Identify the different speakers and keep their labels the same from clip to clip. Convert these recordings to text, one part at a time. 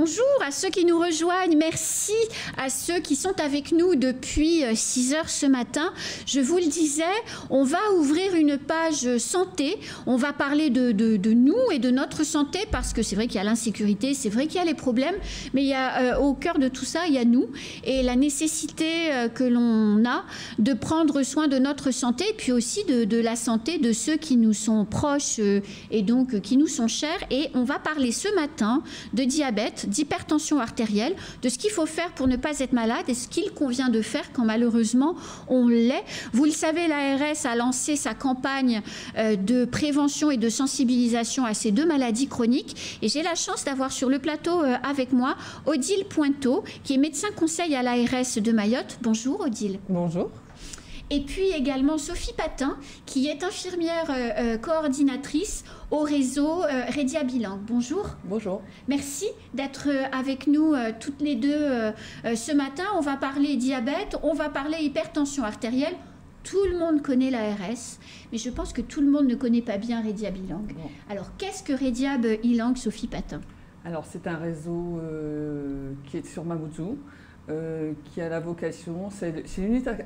Speaker 1: Bonjour à ceux qui nous rejoignent, merci à ceux qui sont avec nous depuis 6 heures ce matin. Je vous le disais, on va ouvrir une page santé, on va parler de nous et de notre santé parce que c'est vrai qu'il y a l'insécurité, c'est vrai qu'il y a les problèmes, mais il y a, au cœur de tout ça, il y a nous et la nécessité que l'on a de prendre soin de notre santé et puis aussi de la santé de ceux qui nous sont proches et donc qui nous sont chers. Et on va parler ce matin de diabète, d'hypertension artérielle, de ce qu'il faut faire pour ne pas être malade et ce qu'il convient de faire quand malheureusement on l'est. Vous le savez, l'ARS a lancé sa campagne de prévention et de sensibilisation à ces deux maladies chroniques et j'ai la chance d'avoir sur le plateau avec moi Odile Pointeau qui est médecin conseil à l'ARS de Mayotte. Bonjour Odile.
Speaker 2: Bonjour.
Speaker 1: Et puis également Sophie Patin, qui est infirmière coordinatrice au réseau Rédia Bilang. Bonjour.
Speaker 2: Bonjour.
Speaker 1: Merci d'être avec nous toutes les deux ce matin. On va parler diabète, on va parler hypertension artérielle. Tout le monde connaît l'ARS, mais je pense que tout le monde ne connaît pas bien Rédia Bilang. Bon. Alors, qu'est-ce que Rédia Bilang, Sophie Patin?
Speaker 2: Alors, c'est un réseau qui est sur Mamoudzou. Qui a la vocation, c'est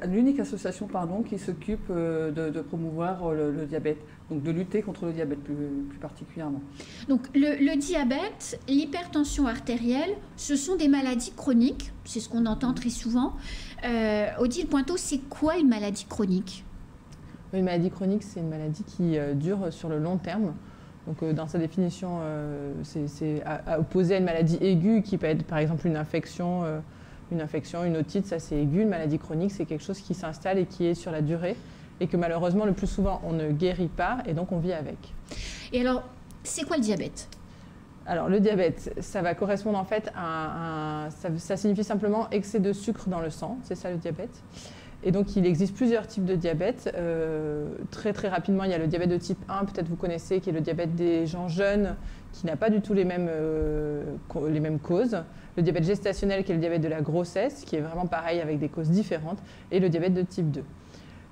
Speaker 2: l'unique association qui s'occupe de promouvoir le diabète, donc de lutter contre le diabète plus particulièrement.
Speaker 1: Donc le diabète, l'hypertension artérielle, ce sont des maladies chroniques, c'est ce qu'on entend très souvent. Odile Pointeau, c'est quoi une maladie chronique?
Speaker 3: Une maladie chronique, c'est une maladie qui dure sur le long terme. Donc, dans sa définition, c'est opposé à une maladie aiguë qui peut être par exemple une infection, une otite, ça c'est aigu. Une maladie chronique, c'est quelque chose qui s'installe et qui est sur la durée et que malheureusement, le plus souvent, on ne guérit pas et donc on vit avec.
Speaker 1: Et alors, c'est quoi le diabète?
Speaker 3: Alors, le diabète, ça va correspondre en fait à ça signifie simplement excès de sucre dans le sang, c'est ça le diabète. Et donc, il existe plusieurs types de diabète. Très rapidement, il y a le diabète de type 1, peut-être vous connaissez, qui est le diabète des gens jeunes, qui n'a pas du tout les mêmes causes. Le diabète gestationnel, qui est le diabète de la grossesse, qui est vraiment pareil avec des causes différentes. Et le diabète de type 2.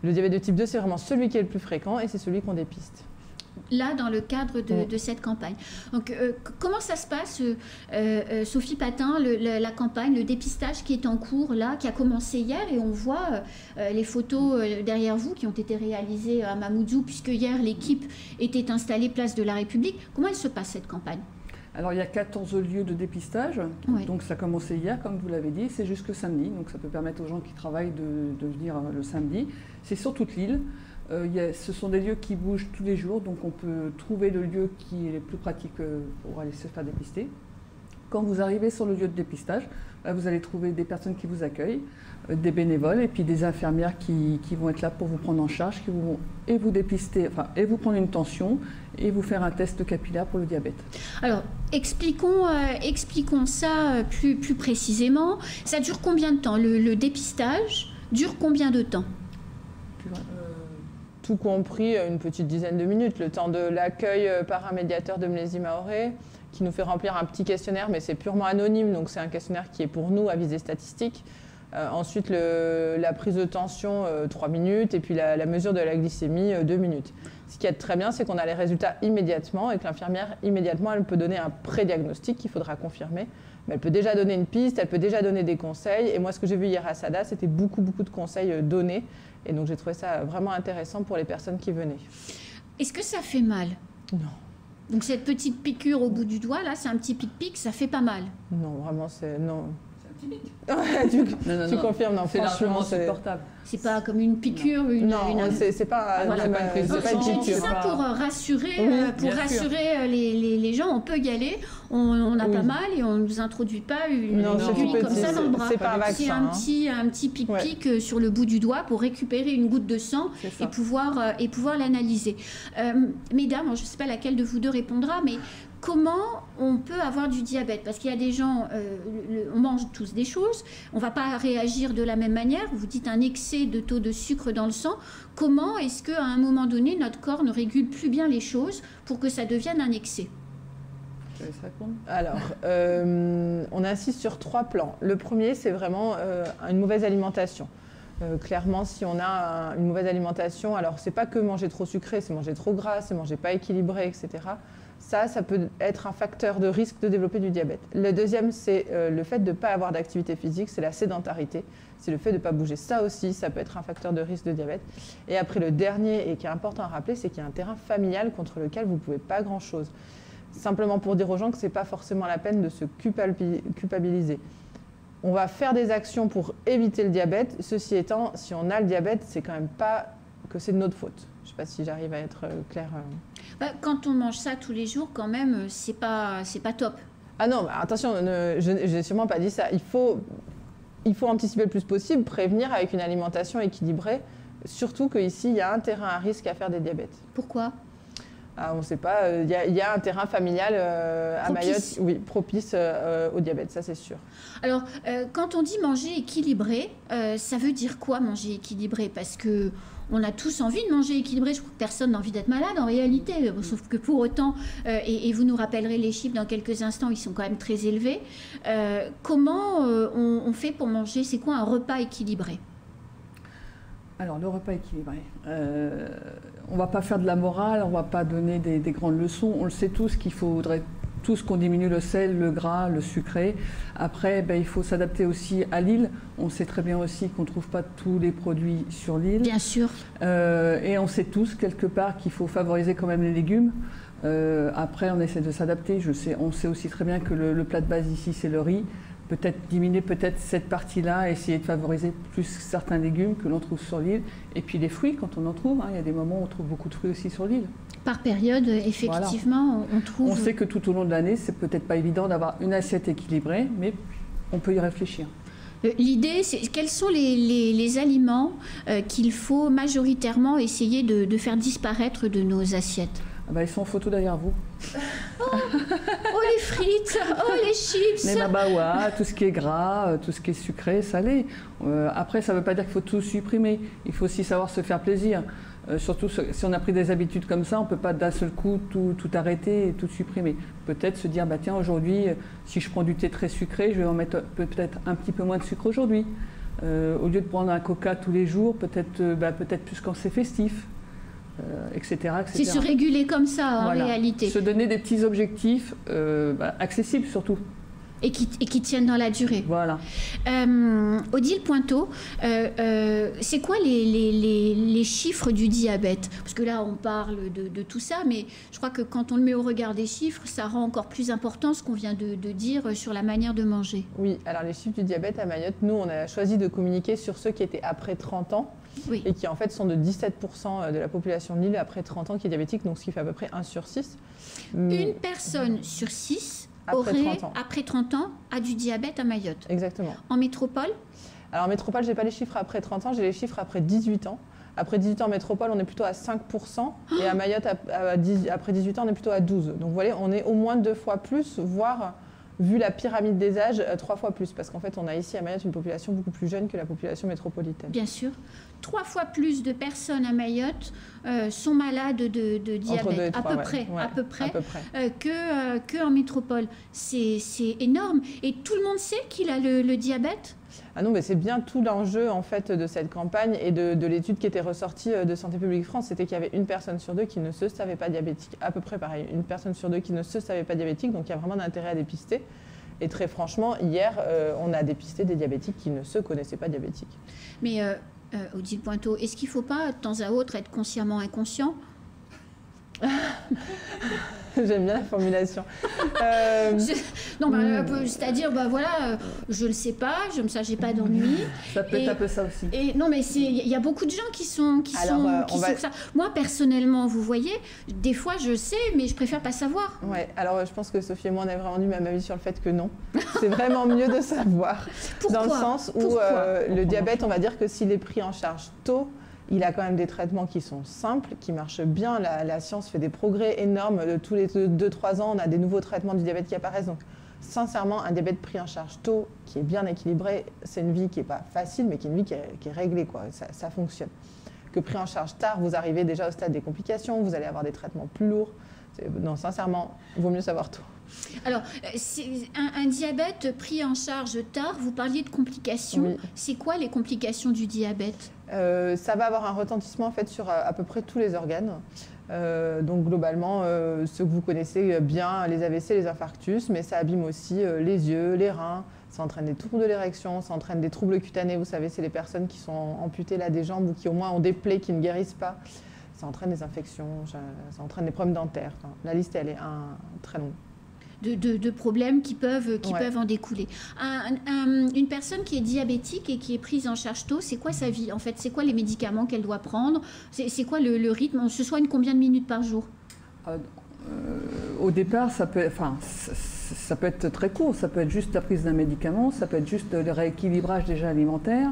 Speaker 3: Le diabète de type 2, c'est vraiment celui qui est le plus fréquent et c'est celui qu'on dépiste.
Speaker 1: Là, dans le cadre de cette campagne. Donc, comment ça se passe, Sophie Patin, la campagne, le dépistage qui est en cours, là, qui a commencé hier, et on voit les photos derrière vous qui ont été réalisées à Mamoudzou, puisque hier, l'équipe était installée place de la République. Comment elle se passe, cette campagne?
Speaker 2: Alors, il y a 14 lieux de dépistage, oui. Donc ça a commencé hier, comme vous l'avez dit, c'est jusque samedi, donc ça peut permettre aux gens qui travaillent de venir le samedi. C'est sur toute l'île. Ce sont des lieux qui bougent tous les jours, donc on peut trouver le lieu qui est le plus pratique pour aller se faire dépister. Quand vous arrivez sur le lieu de dépistage, vous allez trouver des personnes qui vous accueillent, des bénévoles et puis des infirmières qui vont être là pour vous prendre en charge, qui vont et vous dépister, et vous prendre une tension et vous faire un test capillaire pour le diabète.
Speaker 1: Alors, expliquons ça plus précisément. Ça dure combien de temps? Le dépistage dure combien de temps?
Speaker 3: Tout compris, une petite dizaine de minutes, le temps de l'accueil par un médiateur de Mlésime Maoré qui nous fait remplir un petit questionnaire, mais c'est purement anonyme, donc c'est un questionnaire qui est pour nous à visée statistique. Ensuite, la prise de tension, 3 minutes, et puis la mesure de la glycémie, 2 minutes. Ce qui est très bien, c'est qu'on a les résultats immédiatement et que l'infirmière, immédiatement, elle peut donner un pré-diagnostic qu'il faudra confirmer. Mais elle peut déjà donner une piste, elle peut déjà donner des conseils. Et moi, ce que j'ai vu hier à Sada, c'était beaucoup de conseils donnés. Et donc, j'ai trouvé ça vraiment intéressant pour les personnes qui venaient.
Speaker 1: Est-ce que ça fait mal?
Speaker 3: Non.
Speaker 1: Donc, cette petite piqûre au bout du doigt, là, c'est un petit pic-pic, ça fait pas mal?
Speaker 3: Non, vraiment, c'est... Non.
Speaker 2: Non,
Speaker 3: tu confirmes, non,
Speaker 2: c'est largement supportable.
Speaker 1: C'est pas comme une piqûre,
Speaker 3: non, c'est pas,
Speaker 1: voilà.
Speaker 3: c'est pas une piqûre.
Speaker 1: Je dis ça pour rassurer les gens, on peut y aller, on n'a pas mal et on ne nous introduit pas une aiguille comme ça dans le bras.
Speaker 3: C'est pas un vaccin.
Speaker 1: C'est un petit pic-pic sur le bout du doigt pour récupérer une goutte de sang et pouvoir l'analyser. Mesdames, je ne sais pas laquelle de vous deux répondra, mais comment on peut avoir du diabète? Parce qu'il y a des gens, on mange tous des choses, on ne va pas réagir de la même manière. Vous dites un excès de taux de sucre dans le sang. Comment est-ce qu'à un moment donné, notre corps ne régule plus bien les choses pour que ça devienne un excès?
Speaker 3: Alors, on insiste sur 3 plans. Le premier, c'est vraiment une mauvaise alimentation. Clairement, si on a une mauvaise alimentation, alors c'est pas que manger trop sucré, c'est manger trop gras, c'est manger pas équilibré, etc. Ça peut être un facteur de risque de développer du diabète. Le deuxième, c'est le fait de ne pas avoir d'activité physique, c'est la sédentarité. C'est le fait de ne pas bouger. Ça aussi, ça peut être un facteur de risque de diabète. Et après, le dernier, et qui est important à rappeler, c'est qu'il y a un terrain familial contre lequel vous ne pouvez pas grand-chose. Simplement pour dire aux gens que ce n'est pas forcément la peine de se culpabiliser. On va faire des actions pour éviter le diabète. Ceci étant, si on a le diabète, c'est quand même pas que c'est de notre faute. Je ne sais pas si j'arrive à être claire.
Speaker 1: Quand on mange ça tous les jours, quand même, c'est pas top.
Speaker 3: Ah non, attention, je n'ai sûrement pas dit ça. Il faut anticiper le plus possible, prévenir avec une alimentation équilibrée. Surtout qu'ici, il y a un terrain à risque à faire des diabètes.
Speaker 1: Pourquoi ?
Speaker 3: On ne sait pas. Il y a un terrain familial à Mayotte, oui, propice au diabète, ça c'est sûr.
Speaker 1: Alors, quand on dit manger équilibré, ça veut dire quoi manger équilibré? Parce que on a tous envie de manger équilibré. Je crois que personne n'a envie d'être malade en réalité. Sauf que pour autant, et vous nous rappellerez les chiffres dans quelques instants, ils sont quand même très élevés. Comment on fait pour manger? C'est quoi un repas équilibré?
Speaker 2: Alors, le repas équilibré, on ne va pas faire de la morale, on ne va pas donner des grandes leçons. On le sait tous qu'il faudrait tous qu'on diminue le sel, le gras, le sucré. Après, il faut s'adapter aussi à l'île. On sait très bien aussi qu'on ne trouve pas tous les produits sur l'île.
Speaker 1: Bien sûr.
Speaker 2: Et on sait tous, quelque part, qu'il faut favoriser quand même les légumes. Après, on essaie de s'adapter. On sait aussi très bien que le plat de base ici, c'est le riz. Peut-être diminuer cette partie-là, essayer de favoriser plus certains légumes que l'on trouve sur l'île. Et puis les fruits, quand on en trouve, il y a des moments où on trouve beaucoup de fruits aussi sur l'île.
Speaker 1: Par période, effectivement, voilà. On trouve...
Speaker 2: On sait que tout au long de l'année, c'est peut-être pas évident d'avoir une assiette équilibrée, mais on peut y réfléchir.
Speaker 1: L'idée, c'est quels sont les aliments qu'il faut majoritairement essayer de faire disparaître de nos assiettes?
Speaker 2: Ils sont en photo derrière vous.
Speaker 1: Oh, les frites, oh les chips.
Speaker 2: Les mabawa, tout ce qui est gras, tout ce qui est sucré, salé. Après, ça ne veut pas dire qu'il faut tout supprimer. Il faut aussi savoir se faire plaisir. Surtout si on a pris des habitudes comme ça, on ne peut pas d'un seul coup tout arrêter et tout supprimer. Peut-être se dire, tiens, aujourd'hui, si je prends du thé très sucré, je vais en mettre peut-être un petit peu moins de sucre aujourd'hui. Au lieu de prendre un coca tous les jours, peut-être plus quand c'est festif. Etc., etc.
Speaker 1: C'est se réguler comme ça en réalité.
Speaker 2: Se donner des petits objectifs accessibles surtout.
Speaker 1: Et qui tiennent dans la durée.
Speaker 2: Voilà.
Speaker 1: Odile Pointeau, c'est quoi les chiffres du diabète? Parce que là, on parle de tout ça, mais je crois que quand on le met au regard des chiffres, ça rend encore plus important ce qu'on vient de dire sur la manière de manger.
Speaker 3: Oui, alors les chiffres du diabète à Mayotte, nous, on a choisi de communiquer sur ceux qui étaient après 30 ans. Oui. Et qui en fait sont de 17% de la population de l'île après 30 ans qui est diabétique, donc ce qui fait à peu près 1 sur 6.
Speaker 1: Une personne sur 6 après 30 ans a du diabète à Mayotte.
Speaker 3: Exactement.
Speaker 1: En métropole?
Speaker 3: Alors en métropole, je n'ai pas les chiffres après 30 ans, j'ai les chiffres après 18 ans. Après 18 ans en métropole, on est plutôt à 5%, et à Mayotte, après 18 ans, on est plutôt à 12%. Donc vous voyez, on est au moins 2 fois plus, voire, vu la pyramide des âges, 3 fois plus. Parce qu'en fait, on a ici à Mayotte une population beaucoup plus jeune que la population métropolitaine.
Speaker 1: Bien sûr. 3 fois plus de personnes à Mayotte sont malades de diabète, à peu près, qu'en métropole. C'est énorme. Et tout le monde sait qu'il a le diabète?
Speaker 3: Ah non, mais c'est bien tout l'enjeu en fait de cette campagne et de l'étude qui était ressortie de Santé publique France, c'était qu'il y avait une personne sur 2 qui ne se savait pas diabétique, à peu près pareil, une personne sur 2 qui ne se savait pas diabétique, donc il y a vraiment d'intérêt à dépister. Et très franchement, hier, on a dépisté des diabétiques qui ne se connaissaient pas diabétiques. Mais
Speaker 1: Odile Pointeau, est-ce qu'il ne faut pas de temps à autre être consciemment inconscient?
Speaker 3: J'aime bien la formulation.
Speaker 1: C'est-à-dire, je le sais pas, ça, j'ai pas d'ennui.
Speaker 2: Ça peut être un peu ça aussi.
Speaker 1: Non, mais il y a beaucoup de gens qui sont ça. Moi, personnellement, vous voyez, des fois, je sais, mais je préfère pas savoir.
Speaker 3: Ouais. Alors, je pense que Sophie et moi, on a vraiment du même avis sur le fait que non. C'est vraiment mieux de savoir.
Speaker 1: Pourquoi?
Speaker 3: Dans le sens où le diabète, on va dire que s'il est pris en charge tôt, il a quand même des traitements qui sont simples, qui marchent bien. La science fait des progrès énormes. Tous les 2-3 ans, on a des nouveaux traitements du diabète qui apparaissent. Donc, sincèrement, un diabète pris en charge tôt, qui est bien équilibré, c'est une vie qui n'est pas facile, mais qui est une vie qui est réglée, quoi. Ça fonctionne. Que pris en charge tard, vous arrivez déjà au stade des complications, vous allez avoir des traitements plus lourds. Non, sincèrement, il vaut mieux savoir tout.
Speaker 1: Alors, un diabète pris en charge tard, vous parliez de complications. Oui. C'est quoi les complications du diabète?
Speaker 3: Ça va avoir un retentissement en fait sur à peu près tous les organes. Donc globalement, ceux que vous connaissez bien, les AVC, les infarctus, mais ça abîme aussi les yeux, les reins, ça entraîne des troubles de l'érection, ça entraîne des troubles cutanés, vous savez, c'est les personnes qui sont amputées là des jambes ou qui au moins ont des plaies qui ne guérissent pas. Ça entraîne des infections, ça entraîne des problèmes dentaires. Enfin, la liste, elle est très longue.
Speaker 1: De problèmes qui peuvent en découler. Une personne qui est diabétique et qui est prise en charge tôt, c'est quoi sa vie? En fait, c'est quoi les médicaments qu'elle doit prendre? C'est quoi le rythme? On se soigne combien de minutes par jour?
Speaker 2: Au départ, ça peut être très court. Ça peut être juste la prise d'un médicament, ça peut être juste le rééquilibrage déjà alimentaire,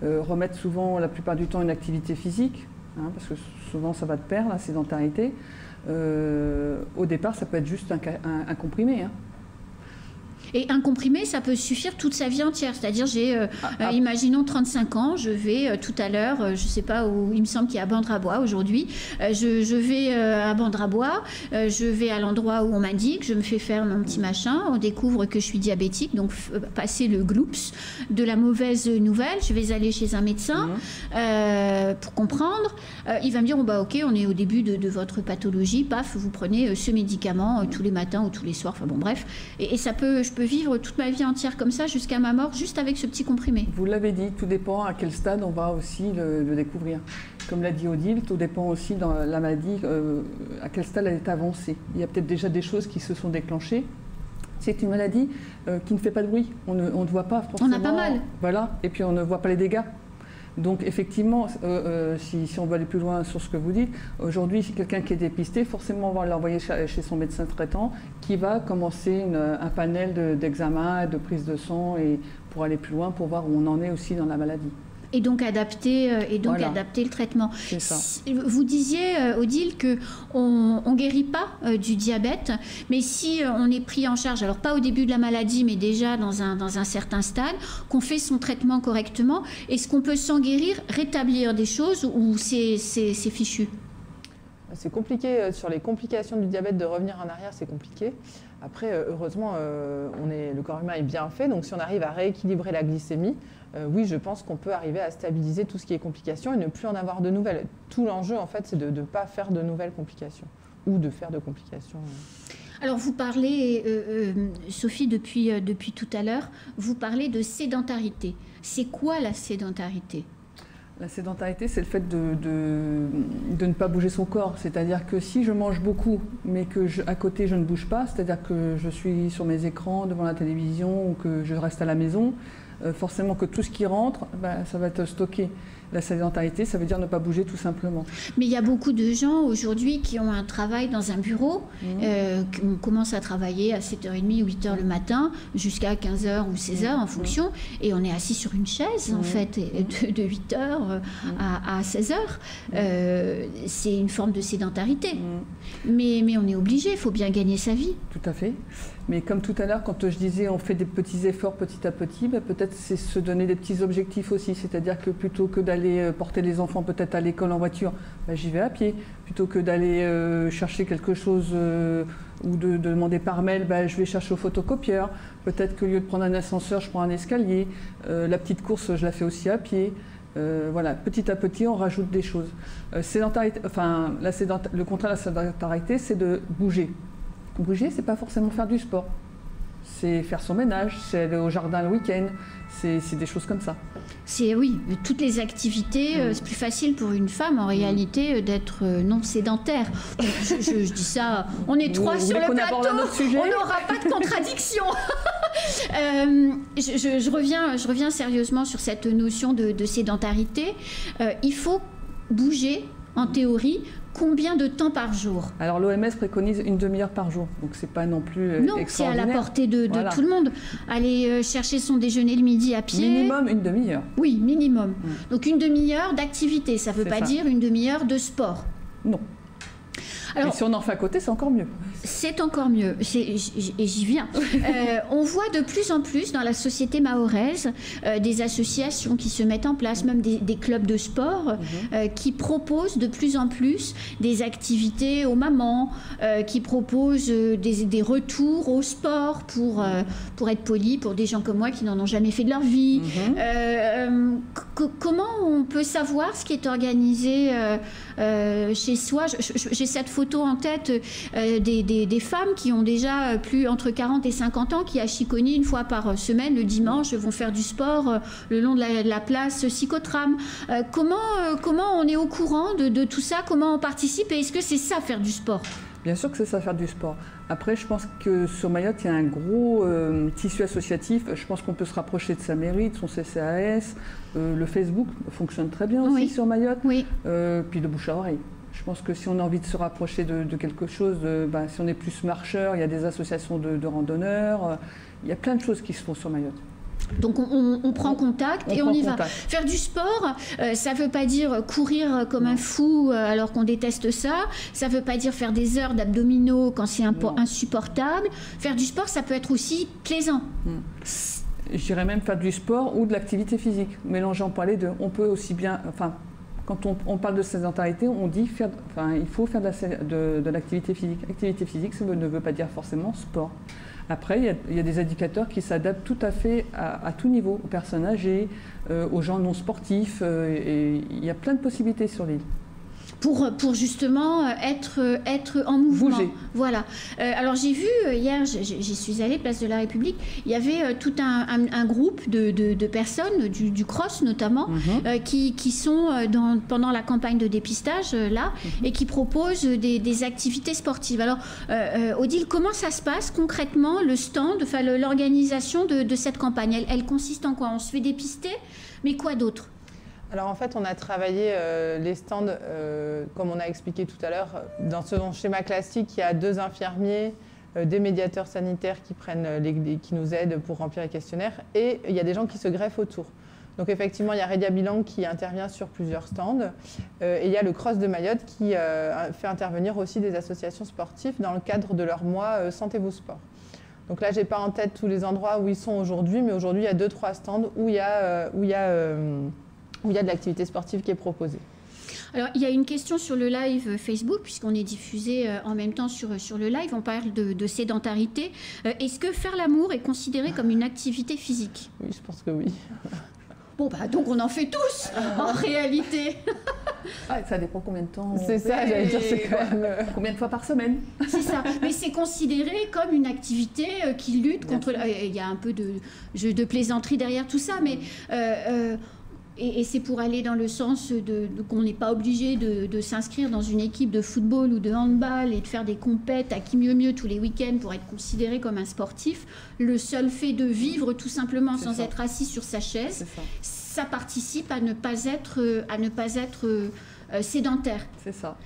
Speaker 2: remettre souvent, la plupart du temps, une activité physique, hein, parce que souvent ça va de pair, la sédentarité. Au départ, ça peut être juste un comprimé. Hein.
Speaker 1: Et un comprimé, ça peut suffire toute sa vie entière. C'est-à-dire, imaginons 35 ans, je vais tout à l'heure, je ne sais pas où, il me semble qu'il y a Bandrabois aujourd'hui, je vais à Bandrabois, je vais à l'endroit où on m'indique, je me fais faire mon petit machin, on découvre que je suis diabétique, donc passer le gloops de la mauvaise nouvelle, je vais aller chez un médecin pour comprendre. Il va me dire, ok, on est au début de votre pathologie, paf, vous prenez ce médicament tous les matins ou tous les soirs, enfin bon bref, et ça peut... Je peux vivre toute ma vie entière comme ça jusqu'à ma mort, juste avec ce petit comprimé.
Speaker 2: Vous l'avez dit, tout dépend à quel stade on va aussi le découvrir. Comme l'a dit Odile, tout dépend aussi dans la maladie, à quel stade elle est avancée. Il y a peut-être déjà des choses qui se sont déclenchées. C'est une maladie qui ne fait pas de bruit. On ne voit pas forcément.
Speaker 1: On a pas mal.
Speaker 2: Voilà, et puis on ne voit pas les dégâts. Donc effectivement, si on veut aller plus loin sur ce que vous dites, aujourd'hui, si quelqu'un qui est dépisté, forcément on va l'envoyer chez son médecin traitant qui va commencer un panel d'examens, de prise de sang et pour aller plus loin, pour voir où on en est aussi dans la maladie.
Speaker 1: Et donc adapter le traitement.
Speaker 2: C'est ça.
Speaker 1: Vous disiez, Odile, qu'on ne guérit pas du diabète, mais si on est pris en charge, alors pas au début de la maladie, mais déjà dans un certain stade, qu'on fait son traitement correctement, est-ce qu'on peut s'en guérir, rétablir des choses ou c'est fichu?
Speaker 3: C'est compliqué, sur les complications du diabète, de revenir en arrière, c'est compliqué. Après, heureusement, le corps humain est bien fait, donc si on arrive à rééquilibrer la glycémie, oui, je pense qu'on peut arriver à stabiliser tout ce qui est complications et ne plus en avoir de nouvelles. Tout l'enjeu, en fait, c'est de ne pas faire de nouvelles complications ou de faire de complications.
Speaker 1: Alors, vous parlez, Sophie, depuis tout à l'heure, vous parlez de sédentarité. C'est quoi la sédentarité ?
Speaker 2: La sédentarité, c'est le fait de ne pas bouger son corps. C'est-à-dire que si je mange beaucoup, mais que à côté je ne bouge pas, c'est-à-dire que je suis sur mes écrans, devant la télévision, ou que je reste à la maison, forcément que tout ce qui rentre, ça va être stocké. La sédentarité, ça veut dire ne pas bouger tout simplement. Mais
Speaker 1: il y a beaucoup de gens aujourd'hui qui ont un travail dans un bureau. On commence à travailler à 7h30, 8h le matin, jusqu'à 15h ou 16h en fonction. Et on est assis sur une chaise, en fait, de 8h à 16h. C'est une forme de sédentarité. Mais on est obligé, il faut bien gagner sa vie.
Speaker 2: Tout à fait. Mais comme tout à l'heure, quand je disais on fait des petits efforts petit à petit, peut-être c'est se donner des petits objectifs aussi. C'est-à-dire que plutôt que d'aller porter les enfants peut-être à l'école en voiture, j'y vais à pied. Plutôt que d'aller chercher quelque chose ou de demander par mail, je vais chercher au photocopieur. Peut-être qu'au lieu de prendre un ascenseur, je prends un escalier. La petite course, je la fais aussi à pied. Voilà, petit à petit, on rajoute des choses. Le contraire de la sédentarité, c'est de bouger. Bouger, c'est pas forcément faire du sport. C'est faire son ménage, c'est aller au jardin le week-end, c'est des choses comme ça.
Speaker 1: Oui, toutes les activités, c'est plus facile pour une femme en réalité d'être non sédentaire. Je dis ça, on est trois sur le plateau, on n'aura pas de contradiction. Je reviens sérieusement sur cette notion de sédentarité. Il faut bouger, en théorie. Combien de temps par jour?
Speaker 2: Alors l'OMS préconise une demi-heure par jour, donc c'est pas non plus extraordinaire.
Speaker 1: Non, c'est à la portée de tout le monde. Aller chercher son déjeuner le midi à pied.
Speaker 2: Minimum une demi-heure.
Speaker 1: Oui, minimum. Donc une demi-heure d'activité, ça ne veut pas dire une demi-heure de sport.
Speaker 2: Non. Alors, et si on en fait à côté, c'est encore mieux.
Speaker 1: C'est encore mieux, et j'y viens. On voit de plus en plus dans la société mahoraise des associations qui se mettent en place, même des clubs de sport qui proposent de plus en plus des activités aux mamans, qui proposent des retours au sport pour être poli, pour des gens comme moi qui n'en ont jamais fait de leur vie. Comment on peut savoir ce qui est organisé chez soi? J'ai cette photo en tête des femmes qui ont déjà plus entre 40 et 50 ans, qui à Chiconi, une fois par semaine, le dimanche, vont faire du sport le long de la place Psychotram. Comment on est au courant de tout ça? Comment on participe? Et est-ce que c'est ça, faire du sport?
Speaker 2: Bien sûr que c'est ça, faire du sport. Après, je pense que sur Mayotte, il y a un gros tissu associatif. Je pense qu'on peut se rapprocher de sa mairie, de son CCAS. Le Facebook fonctionne très bien aussi sur Mayotte. Puis de bouche à oreille. Je pense que si on a envie de se rapprocher de quelque chose, si on est plus marcheur, il y a des associations de randonneurs. Il y a plein de choses qui se font sur Mayotte.
Speaker 1: Donc on prend contact et on y va. Faire du sport, ça ne veut pas dire courir comme un fou alors qu'on déteste ça. Ça ne veut pas dire faire des heures d'abdominaux quand c'est insupportable. Faire du sport, ça peut être aussi plaisant.
Speaker 2: Je dirais même faire du sport ou de l'activité physique. Mélangeant pas les deux. On peut aussi bien... Quand on parle de sédentarité, on dit il faut faire de l'activité physique. Activité physique, ça ne veut pas dire forcément sport. Après, il y a des indicateurs qui s'adaptent tout à fait à tout niveau, aux personnes âgées, aux gens non sportifs, et il y a plein de possibilités sur l'île.
Speaker 1: Pour justement être en mouvement.
Speaker 2: Bouger.
Speaker 1: Voilà. Alors j'ai vu hier, j'y suis allée, place de la République, il y avait tout un groupe de personnes, du cross notamment, qui sont pendant la campagne de dépistage là, et qui proposent des activités sportives. Alors Odile, comment ça se passe concrètement, le stand, l'organisation de cette campagne? Elle consiste en quoi? On se fait dépister, mais quoi d'autre?
Speaker 3: Alors en fait, on a travaillé les stands, comme on a expliqué tout à l'heure, dans ce schéma classique. Il y a 2 infirmiers, des médiateurs sanitaires qui nous aident pour remplir les questionnaires, et il y a des gens qui se greffent autour. Donc effectivement, il y a Redia Bilang qui intervient sur plusieurs stands, et il y a le Cross de Mayotte qui fait intervenir aussi des associations sportives dans le cadre de leur mois Sentez-vous Sport. Donc là, je n'ai pas en tête tous les endroits où ils sont aujourd'hui, mais aujourd'hui, il y a 2-3 stands où il y a de l'activité sportive qui est proposée.
Speaker 1: Alors, il y a une question sur le live Facebook, puisqu'on est diffusé en même temps sur le live. On parle de sédentarité. Est-ce que faire l'amour est considéré comme une activité physique?
Speaker 3: Oui, je pense que oui.
Speaker 1: Bon, donc on en fait tous, en réalité.
Speaker 2: Ça dépend combien de temps.
Speaker 3: C'est ça, j'allais dire, c'est quand même...
Speaker 2: Combien de fois par semaine?
Speaker 1: C'est ça. Mais c'est considéré comme une activité qui lutte contre... Il y a un peu de jeu de plaisanterie derrière tout ça, mais... Et c'est pour aller dans le sens qu'on n'est pas obligé de s'inscrire dans une équipe de football ou de handball et de faire des compètes à qui mieux tous les week-ends pour être considéré comme un sportif. Le seul fait de vivre tout simplement sans être assis sur sa chaise, ça participe à ne pas être sédentaire.
Speaker 2: C'est ça.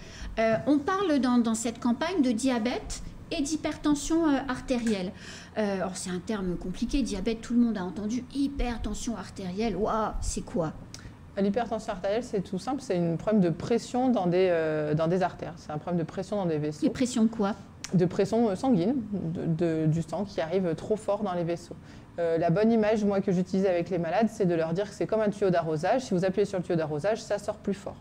Speaker 1: On parle dans cette campagne de diabète et d'hypertension artérielle. Alors c'est un terme compliqué, diabète, tout le monde a entendu. Hypertension artérielle, waouh, c'est quoi?
Speaker 3: L'hypertension artérielle, c'est tout simple, c'est un problème de pression dans des artères. C'est un problème de pression dans des vaisseaux.
Speaker 1: Et pression de quoi? De
Speaker 3: pression sanguine, du sang qui arrive trop fort dans les vaisseaux. La bonne image, moi, que j'utilise avec les malades, c'est de leur dire que c'est comme un tuyau d'arrosage. Si vous appuyez sur le tuyau d'arrosage, ça sort plus fort.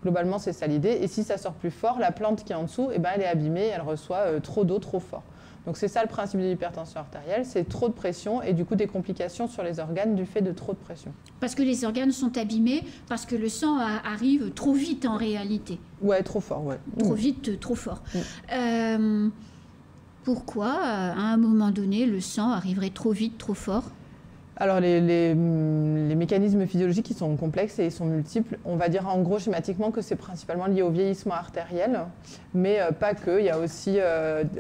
Speaker 3: Globalement, c'est ça l'idée. Et si ça sort plus fort, la plante qui est en dessous, elle est abîmée, elle reçoit trop d'eau, trop fort. Donc c'est ça le principe de l'hypertension artérielle, c'est trop de pression et du coup des complications sur les organes du fait de trop de pression.
Speaker 1: Parce que les organes sont abîmés, parce que le sang arrive trop vite en réalité.
Speaker 3: Ouais, trop fort, ouais.
Speaker 1: Trop vite, trop fort. Pourquoi, à un moment donné, le sang arriverait trop vite, trop fort?
Speaker 3: Alors les mécanismes physiologiques ils sont complexes et ils sont multiples. On va dire en gros schématiquement que c'est principalement lié au vieillissement artériel, mais pas que. Il y a aussi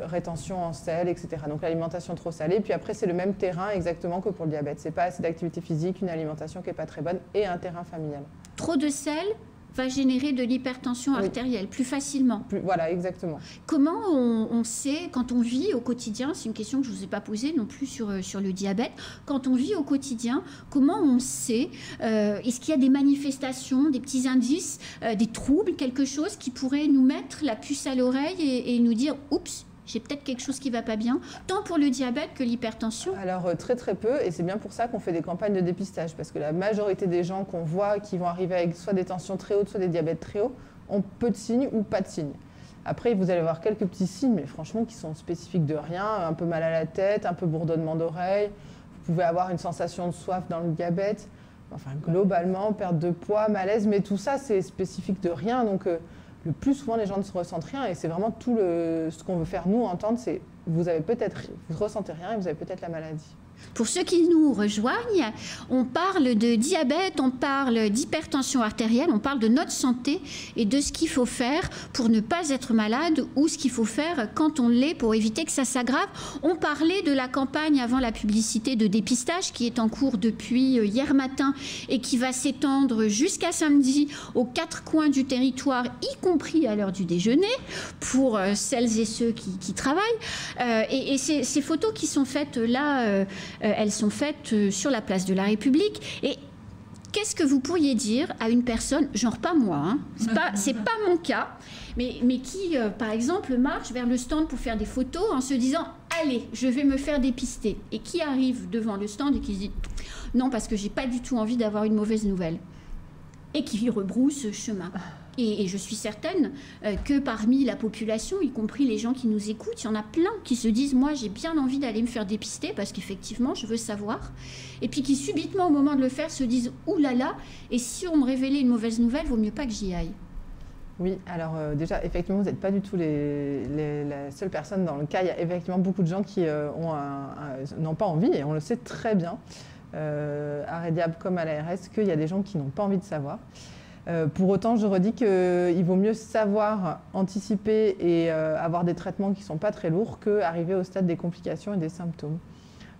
Speaker 3: rétention en sel, etc. Donc l'alimentation trop salée. Puis après c'est le même terrain exactement que pour le diabète. C'est pas assez d'activité physique, une alimentation qui n'est pas très bonne et un terrain familial.
Speaker 1: Trop de sel va générer de l'hypertension artérielle plus facilement.
Speaker 3: Voilà, exactement.
Speaker 1: Comment on sait, quand on vit au quotidien, c'est une question que je ne vous ai pas posée non plus sur le diabète, quand on vit au quotidien, comment on sait, est-ce qu'il y a des manifestations, des petits indices, des troubles, quelque chose qui pourrait nous mettre la puce à l'oreille et nous dire « Oups, j'ai peut-être quelque chose qui ne va pas bien, tant pour le diabète que l'hypertension?
Speaker 3: Alors très très peu, et c'est bien pour ça qu'on fait des campagnes de dépistage, parce que la majorité des gens qu'on voit qui vont arriver avec soit des tensions très hautes, soit des diabètes très hauts, ont peu de signes ou pas de signes. Après, vous allez avoir quelques petits signes, mais franchement qui sont spécifiques de rien, un peu mal à la tête, un peu bourdonnement d'oreille, vous pouvez avoir une sensation de soif dans le diabète, enfin globalement, perte de poids, malaise, mais tout ça c'est spécifique de rien, donc le plus souvent les gens ne se ressentent rien, et c'est vraiment tout ce qu'on veut faire nous entendre, c'est vous ressentez rien et vous avez peut-être la maladie.
Speaker 1: Pour ceux qui nous rejoignent, on parle de diabète, on parle d'hypertension artérielle, on parle de notre santé et de ce qu'il faut faire pour ne pas être malade ou ce qu'il faut faire quand on l'est pour éviter que ça s'aggrave. On parlait de la campagne avant la publicité de dépistage qui est en cours depuis hier matin et qui va s'étendre jusqu'à samedi aux 4 coins du territoire, y compris à l'heure du déjeuner, pour celles et ceux qui travaillent. Et ces photos qui sont faites là, elles sont faites sur la place de la République. Et qu'est-ce que vous pourriez dire à une personne, genre pas moi, hein, c'est pas mon cas, mais qui, par exemple, marche vers le stand pour faire des photos en se disant « Allez, je vais me faire dépister » et qui arrive devant le stand et qui se dit « Non, parce que j'ai pas du tout envie d'avoir une mauvaise nouvelle » et qui rebrousse chemin. Et je suis certaine que parmi la population, y compris les gens qui nous écoutent, il y en a plein qui se disent « Moi, j'ai bien envie d'aller me faire dépister parce qu'effectivement, je veux savoir. » Et puis qui subitement, au moment de le faire, se disent « Ouh là là, et si on me révélait une mauvaise nouvelle, vaut mieux pas que j'y aille. »
Speaker 3: Oui, alors déjà, effectivement, vous n'êtes pas du tout la seule personne dans le cas. Il y a effectivement beaucoup de gens qui n'ont pas envie, et on le sait très bien, à Rediab comme à l'ARS, qu'il y a des gens qui n'ont pas envie de savoir. Pour autant, je redis qu'il vaut mieux savoir anticiper et avoir des traitements qui ne sont pas très lourds qu'arriver au stade des complications et des symptômes.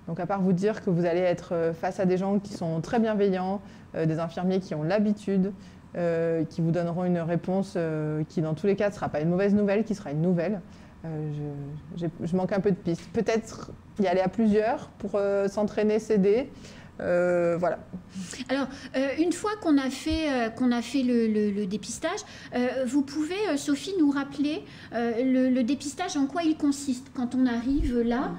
Speaker 3: Donc à part vous dire que vous allez être face à des gens qui sont très bienveillants, des infirmiers qui ont l'habitude, qui vous donneront une réponse qui dans tous les cas ne sera pas une mauvaise nouvelle, qui sera une nouvelle. Je manque un peu de pistes. Peut-être y aller à plusieurs pour s'entraîner, s'aider. Voilà.
Speaker 1: Alors, une fois qu'on a fait le dépistage, vous pouvez, Sophie, nous rappeler le dépistage, en quoi il consiste quand on arrive là,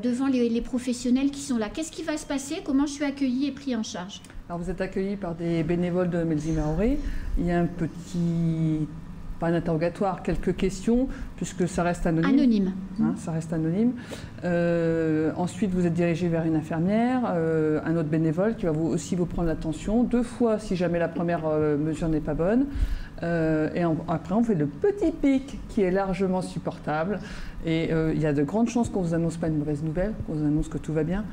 Speaker 1: devant les professionnels qui sont là. Qu'est-ce qui va se passer? Comment je suis accueillie et pris en charge?
Speaker 2: Alors, vous êtes accueillis par des bénévoles de Mélesime-Aoré. Il y a pas un interrogatoire, quelques questions, puisque ça reste anonyme.
Speaker 1: Anonyme.
Speaker 2: Hein, ça reste anonyme. Ensuite, vous êtes dirigé vers une infirmière, un autre bénévole qui va aussi vous prendre la tension, 2 fois si jamais la première mesure n'est pas bonne. Après, on fait le petit pic qui est largement supportable. Et il y a de grandes chances qu'on ne vous annonce pas une mauvaise nouvelle, qu'on vous annonce que tout va bien.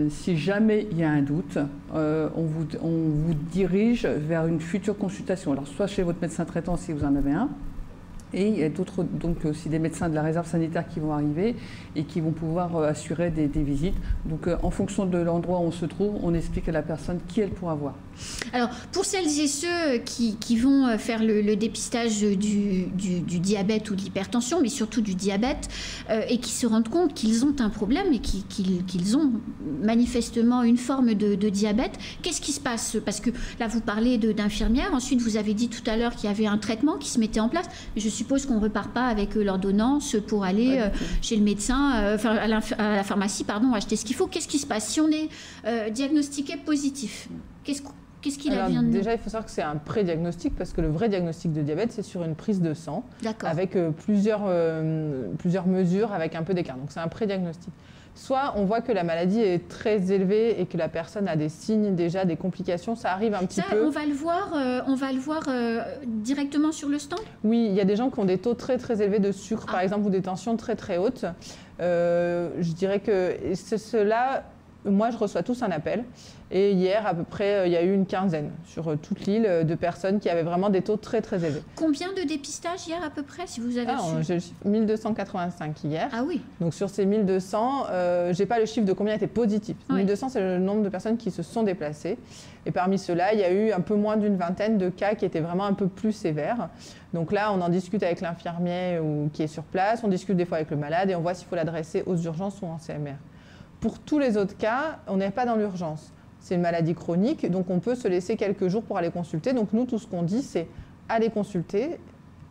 Speaker 2: Si jamais il y a un doute, on vous dirige vers une future consultation. Alors, soit chez votre médecin traitant si vous en avez un, et il y a d'autres, donc aussi des médecins de la réserve sanitaire qui vont arriver et qui vont pouvoir assurer des visites. Donc en fonction de l'endroit où on se trouve, on explique à la personne qui elle pourra voir.
Speaker 1: Alors pour celles et ceux qui vont faire le dépistage du diabète ou de l'hypertension, mais surtout du diabète, et qui se rendent compte qu'ils ont un problème et qu'ils ont manifestement une forme de diabète, qu'est-ce qui se passe? Parce que là vous parlez d'infirmières, ensuite vous avez dit tout à l'heure qu'il y avait un traitement qui se mettait en place, mais je suppose qu'on ne repart pas avec l'ordonnance pour aller chez le médecin, à la pharmacie, pardon, acheter ce qu'il faut. Qu'est-ce qui se passe si on est diagnostiqué positif? Qu'est-ce qu'il advient de nous?
Speaker 3: Déjà, il faut savoir que c'est un pré-diagnostic, parce que le vrai diagnostic de diabète, c'est sur une prise de sang, avec plusieurs mesures, avec un peu d'écart. Donc c'est un pré-diagnostic. Soit on voit que la maladie est très élevée et que la personne a des signes déjà, des complications, ça arrive un petit peu.
Speaker 1: On va le voir directement sur le stand? Oui,
Speaker 3: il y a des gens qui ont des taux très très élevés de sucre, par exemple, ou des tensions très très hautes. Je dirais que cela, moi je reçois tous un appel. Et hier, à peu près, il y a eu une quinzaine sur toute l'île de personnes qui avaient vraiment des taux très très élevés.
Speaker 1: Combien de dépistages hier à peu près, si vous avez
Speaker 3: J'ai le chiffre 1285 hier.
Speaker 1: Ah oui.
Speaker 3: Donc sur ces 1200, je n'ai pas le chiffre de combien étaient positifs. Oui. 1200, c'est le nombre de personnes qui se sont déplacées. Et parmi ceux-là, il y a eu un peu moins d'une vingtaine de cas qui étaient vraiment un peu plus sévères. Donc là, on en discute avec l'infirmier qui est sur place, on discute des fois avec le malade et on voit s'il faut l'adresser aux urgences ou en CMR. Pour tous les autres cas, on n'est pas dans l'urgence. C'est une maladie chronique, donc on peut se laisser quelques jours pour aller consulter. Donc nous, tout ce qu'on dit, c'est aller consulter,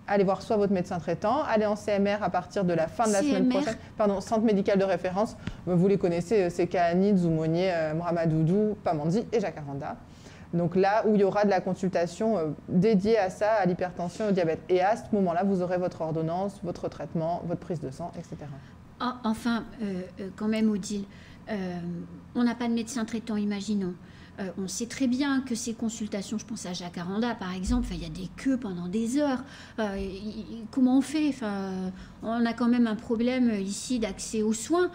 Speaker 3: allez voir soit votre médecin traitant, allez en CMR à partir de la fin de la semaine prochaine. Pardon, centre médical de référence. Vous les connaissez, c'est Kaanid, Zoumonier, Mramadoudou, Pamandzi et Jacaranda. Donc là où il y aura de la consultation dédiée à ça, à l'hypertension et au diabète. Et à ce moment-là, vous aurez votre ordonnance, votre traitement, votre prise de sang, etc.
Speaker 1: Enfin, quand même, Odile, on n'a pas de médecin traitant, imaginons. On sait très bien que ces consultations, je pense à Jacaranda par exemple, il y a des queues pendant des heures. Comment on fait? On a quand même un problème ici d'accès aux soins.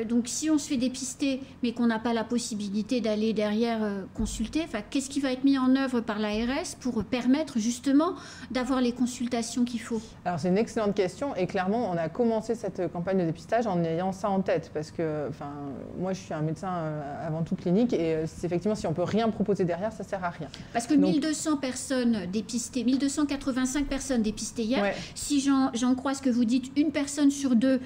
Speaker 1: Donc si on se fait dépister, mais qu'on n'a pas la possibilité d'aller derrière consulter, qu'est-ce qui va être mis en œuvre par l'ARS pour permettre justement d'avoir les consultations qu'il faut?
Speaker 3: Alors c'est une excellente question et clairement on a commencé cette campagne de dépistage en ayant ça en tête parce que moi je suis un médecin avant tout clinique et effectivement si on ne peut rien proposer derrière, ça ne sert à rien.
Speaker 1: Parce que 1200 personnes dépistées, 1285 personnes dépistées hier, ouais. Si j'en crois ce que vous dites, une personne sur deux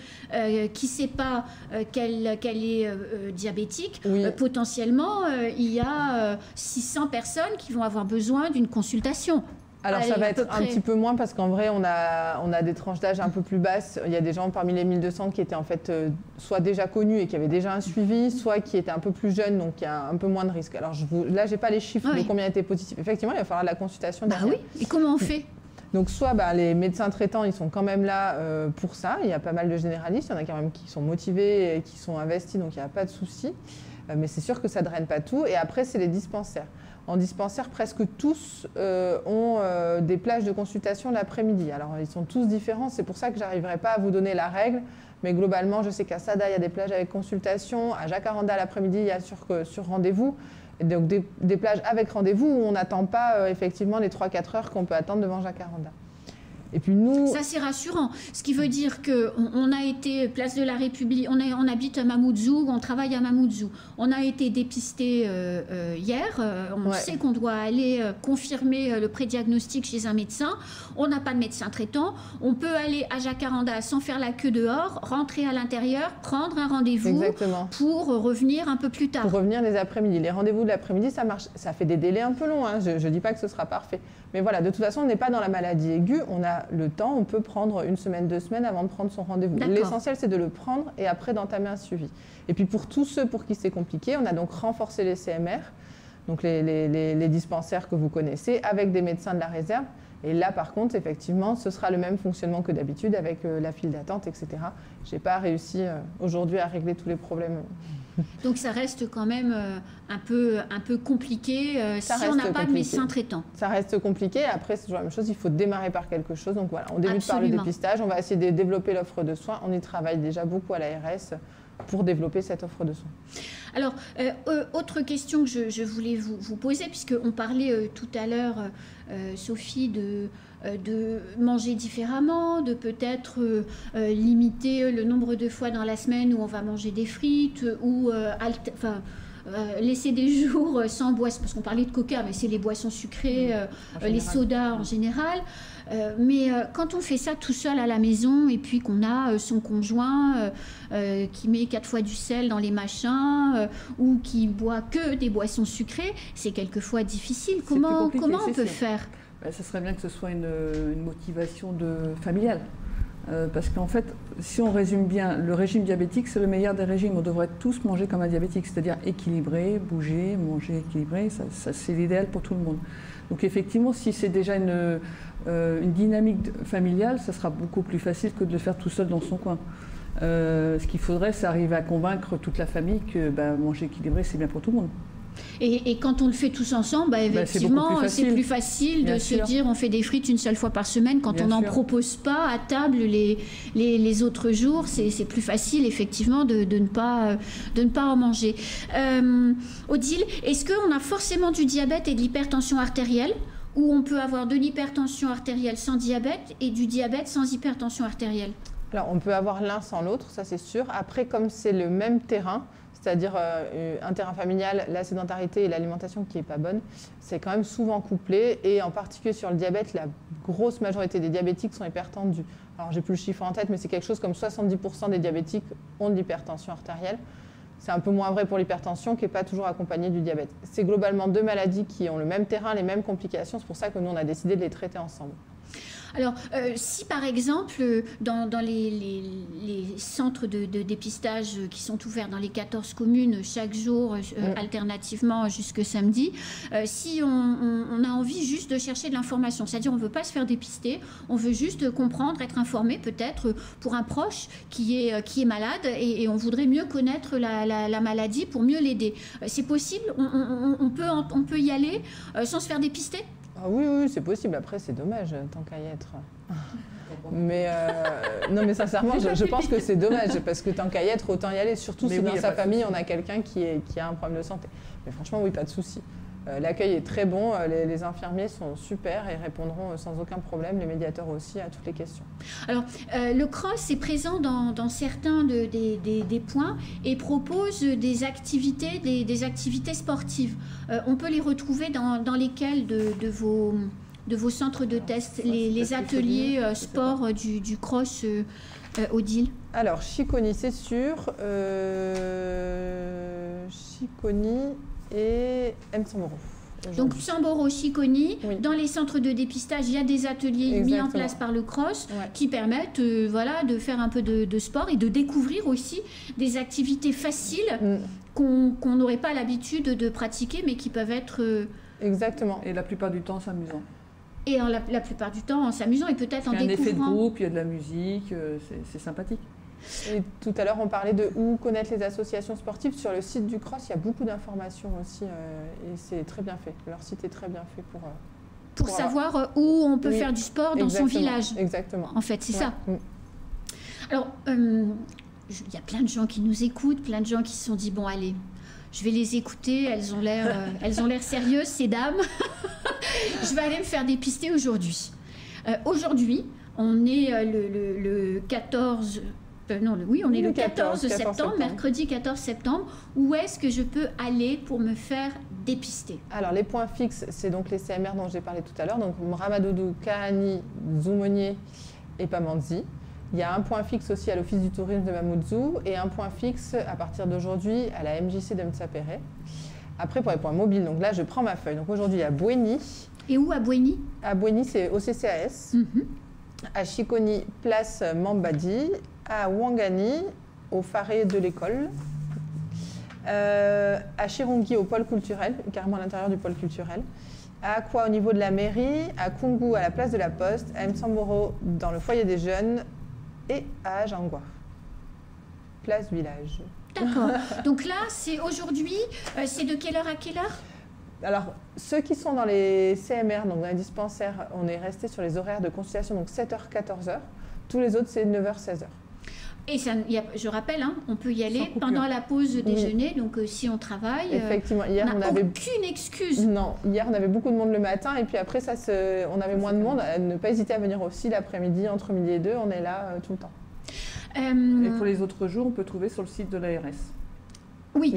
Speaker 1: qui ne sait pas qu'elle est diabétique, oui. Potentiellement il y a 600 personnes qui vont avoir besoin d'une consultation.
Speaker 3: Alors ça va être un petit peu moins parce qu'en vrai on a des tranches d'âge un peu plus basses. Il y a des gens parmi les 1200 qui étaient en fait soit déjà connus et qui avaient déjà un suivi, soit qui étaient un peu plus jeunes, donc il y a un peu moins de risques. Alors là j'ai pas les chiffres de combien étaient positifs. Effectivement il va falloir la consultation derrière.
Speaker 1: Oui, et comment on fait?
Speaker 3: Donc soit les médecins traitants ils sont quand même là pour ça. Il y a pas mal de généralistes, il y en a quand même qui sont motivés et qui sont investis, donc il n'y a pas de souci. Mais c'est sûr que ça ne draine pas tout. Et après c'est les dispensaires. En dispensaire, presque tous ont des plages de consultation l'après-midi. Alors, ils sont tous différents. C'est pour ça que je n'arriverai pas à vous donner la règle. Mais globalement, je sais qu'à Sada, il y a des plages avec consultation. À Jacaranda, l'après-midi, il y a sur rendez-vous. Et donc, des plages avec rendez-vous où on n'attend pas effectivement les 3-4 heures qu'on peut attendre devant Jacaranda. Et puis nous...
Speaker 1: Ça, c'est rassurant. Ce qui veut dire qu'on a été place de la République, on habite à Mamoudzou, on travaille à Mamoudzou. On a été dépisté hier. On sait qu'on doit aller confirmer le prédiagnostic chez un médecin. On n'a pas de médecin traitant. On peut aller à Jacaranda sans faire la queue dehors, rentrer à l'intérieur, prendre un rendez-vous pour revenir un peu plus tard.
Speaker 3: Pour revenir les après-midi. Les rendez-vous de l'après-midi, ça marche. Ça fait des délais un peu longs. Hein. Je ne dis pas que ce sera parfait. Mais voilà, de toute façon, on n'est pas dans la maladie aiguë. On a le temps, on peut prendre 1 semaine, 2 semaines avant de prendre son rendez-vous. L'essentiel, c'est de le prendre et après d'entamer un suivi. Et puis pour tous ceux pour qui c'est compliqué, on a donc renforcé les CMR, donc les dispensaires que vous connaissez, avec des médecins de la réserve. Et là, par contre, effectivement, ce sera le même fonctionnement que d'habitude avec la file d'attente, etc. Je n'ai pas réussi aujourd'hui à régler tous les problèmes.
Speaker 1: Donc ça reste quand même un peu compliqué si on n'a pas de médecin traitant.
Speaker 3: Ça reste compliqué. Après, c'est toujours la même chose. Il faut démarrer par quelque chose. Donc voilà, on débute par le dépistage. On va essayer de développer l'offre de soins. On y travaille déjà beaucoup à l'ARS pour développer cette offre de soins.
Speaker 1: Alors, autre question que je voulais vous poser, puisqu'on parlait tout à l'heure, Sophie, de manger différemment, de peut-être limiter le nombre de fois dans la semaine où on va manger des frites, ou laisser des jours sans boisson, parce qu'on parlait de coca, mais c'est les boissons sucrées, les sodas en général. Mais quand on fait ça tout seul à la maison et puis qu'on a son conjoint qui met 4 fois du sel dans les machins ou qui boit que des boissons sucrées, c'est quelquefois difficile. Comment on peut faire?
Speaker 2: Ça serait bien que ce soit une motivation familiale. Parce qu'en fait, si on résume bien, le régime diabétique, c'est le meilleur des régimes. On devrait tous manger comme un diabétique, c'est-à-dire équilibrer, bouger, manger équilibré. Ça c'est l'idéal pour tout le monde. Donc effectivement, si c'est déjà une dynamique familiale, ça sera beaucoup plus facile que de le faire tout seul dans son coin. Ce qu'il faudrait, c'est arriver à convaincre toute la famille que manger équilibré, c'est bien pour tout le monde.
Speaker 1: Et quand on le fait tous ensemble, effectivement, c'est plus facile de se dire on fait des frites une seule fois par semaine. Quand on n'en propose pas à table les autres jours, c'est plus facile effectivement de ne pas en manger. Odile, est-ce qu'on a forcément du diabète et de l'hypertension artérielle, ou on peut avoir de l'hypertension artérielle sans diabète et du diabète sans hypertension artérielle?
Speaker 3: Alors on peut avoir l'un sans l'autre, ça c'est sûr. Après, comme c'est le même terrain, c'est-à-dire un terrain familial, la sédentarité et l'alimentation qui n'est pas bonne, c'est quand même souvent couplé. Et en particulier sur le diabète, la grosse majorité des diabétiques sont hypertendus. Alors, j'ai plus le chiffre en tête, mais c'est quelque chose comme 70% des diabétiques ont de l'hypertension artérielle. C'est un peu moins vrai pour l'hypertension qui n'est pas toujours accompagnée du diabète. C'est globalement 2 maladies qui ont le même terrain, les mêmes complications. C'est pour ça que nous, on a décidé de les traiter ensemble.
Speaker 1: Alors, si par exemple, dans les centres de dépistage qui sont ouverts dans les 14 communes chaque jour, alternativement jusque samedi, si on a envie juste de chercher de l'information, c'est-à-dire on ne veut pas se faire dépister, on veut juste comprendre, être informé peut-être pour un proche qui est malade et on voudrait mieux connaître la maladie pour mieux l'aider. C'est possible? On peut y aller sans se faire dépister?
Speaker 3: Ah oui, c'est possible. Après, c'est dommage, tant qu'à y être. Mais non, mais sincèrement, je pense que c'est dommage, parce que tant qu'à y être, autant y aller, surtout si dans sa famille, on a quelqu'un qui a un problème de santé. Mais franchement, oui, pas de souci. L'accueil est très bon, les infirmiers sont super et répondront sans aucun problème, les médiateurs aussi, à toutes les questions.
Speaker 1: Alors, le CROSS est présent dans certains des points et propose des activités sportives. On peut les retrouver dans lesquels de vos centres de test, les ateliers sport du CROSS Odile?
Speaker 3: Alors, Chiconi, c'est sûr. Chiconi et Msamboro.
Speaker 1: Donc Samboro, Chiconi,
Speaker 3: oui.
Speaker 1: Dans les centres de dépistage, il y a des ateliers mis en place par le CROSS qui permettent de faire un peu de sport et de découvrir aussi des activités faciles qu'on n'aurait pas l'habitude de pratiquer mais qui peuvent être...
Speaker 3: Exactement.
Speaker 2: Et la plupart du temps s'amusant.
Speaker 1: Et la plupart du temps en s'amusant et peut-être en découvrant...
Speaker 2: Il y a un effet de groupe, il y a de la musique, c'est sympathique.
Speaker 3: Et tout à l'heure, on parlait de où connaître les associations sportives. Sur le site du CROSS, il y a beaucoup d'informations aussi et c'est très bien fait. Leur site est très bien fait
Speaker 1: pour savoir où on peut faire du sport dans son village.
Speaker 3: Exactement.
Speaker 1: En fait, c'est ça. Alors, il y a plein de gens qui nous écoutent, plein de gens qui se sont dit, bon, allez, je vais les écouter, elles ont l'air sérieuses, ces dames. Je vais aller me faire dépister aujourd'hui. Aujourd'hui, on est le 14... on est le 14 septembre, mercredi 14 septembre. Où est-ce que je peux aller pour me faire dépister?
Speaker 3: Alors, les points fixes, c'est donc les CMR dont j'ai parlé tout à l'heure, donc Ramadoudou, Kahani, Zoumonier et Pamandzi. Il y a un point fixe aussi à l'Office du tourisme de Mamoudzou et un point fixe à partir d'aujourd'hui à la MJC de Mtsapéré. Après, pour les points mobiles, donc là, je prends ma feuille. Donc aujourd'hui, il y a Bouéni.
Speaker 1: Et où à Bouéni? À
Speaker 3: Bouéni, c'est au CCAS. À Chiconi, place Mambadi. À Ouangani, au Faré de l'école, à Chirungi au pôle culturel, carrément à l'intérieur du pôle culturel, à Akwa au niveau de la mairie, à Kungu à la place de la Poste, à Msamboro dans le foyer des jeunes et à Jangwa, place village.
Speaker 1: D'accord. Donc là, c'est aujourd'hui, c'est de quelle heure à quelle heure?
Speaker 3: Alors, ceux qui sont dans les CMR, donc dans les dispensaires, on est resté sur les horaires de consultation, donc 7h-14h. Tous les autres, c'est 9h-16h.
Speaker 1: Et ça, je rappelle, on peut y aller pendant la pause déjeuner, donc si on travaille,
Speaker 3: effectivement, hier,
Speaker 1: on n'avait aucune excuse.
Speaker 3: Non, hier on avait beaucoup de monde le matin et puis après on avait moins de monde. Ne pas hésiter à venir aussi l'après-midi, entre midi et 2, on est là tout le temps.
Speaker 2: Et pour les autres jours, on peut trouver sur le site de l'ARS.
Speaker 1: Oui,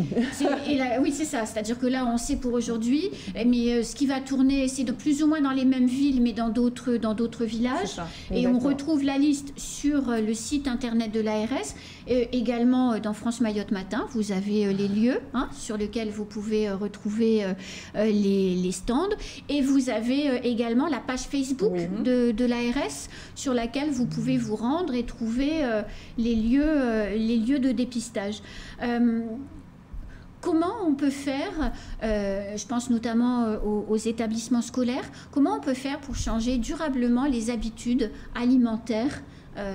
Speaker 1: c'est ça. C'est-à-dire que là, on sait pour aujourd'hui, mais ce qui va tourner, c'est de plus ou moins dans les mêmes villes, mais dans d'autres villages. Et on retrouve la liste sur le site internet de l'ARS, également dans France Mayotte Matin. Vous avez les lieux sur lesquels vous pouvez retrouver les stands. Et vous avez également la page Facebook de l'ARS, sur laquelle vous pouvez vous rendre et trouver les lieux de dépistage. Comment on peut faire, je pense notamment aux établissements scolaires, comment on peut faire pour changer durablement les habitudes alimentaires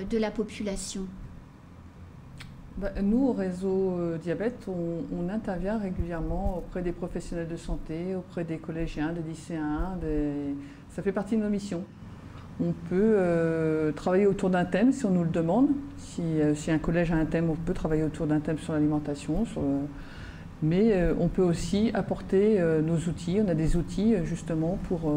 Speaker 1: de la population?
Speaker 2: Nous, au réseau diabète, on intervient régulièrement auprès des professionnels de santé, auprès des collégiens, des lycéens. Ça fait partie de nos missions. On peut travailler autour d'un thème si on nous le demande. Si un collège a un thème, on peut travailler autour d'un thème sur l'alimentation, mais on peut aussi apporter nos outils. On a des outils justement pour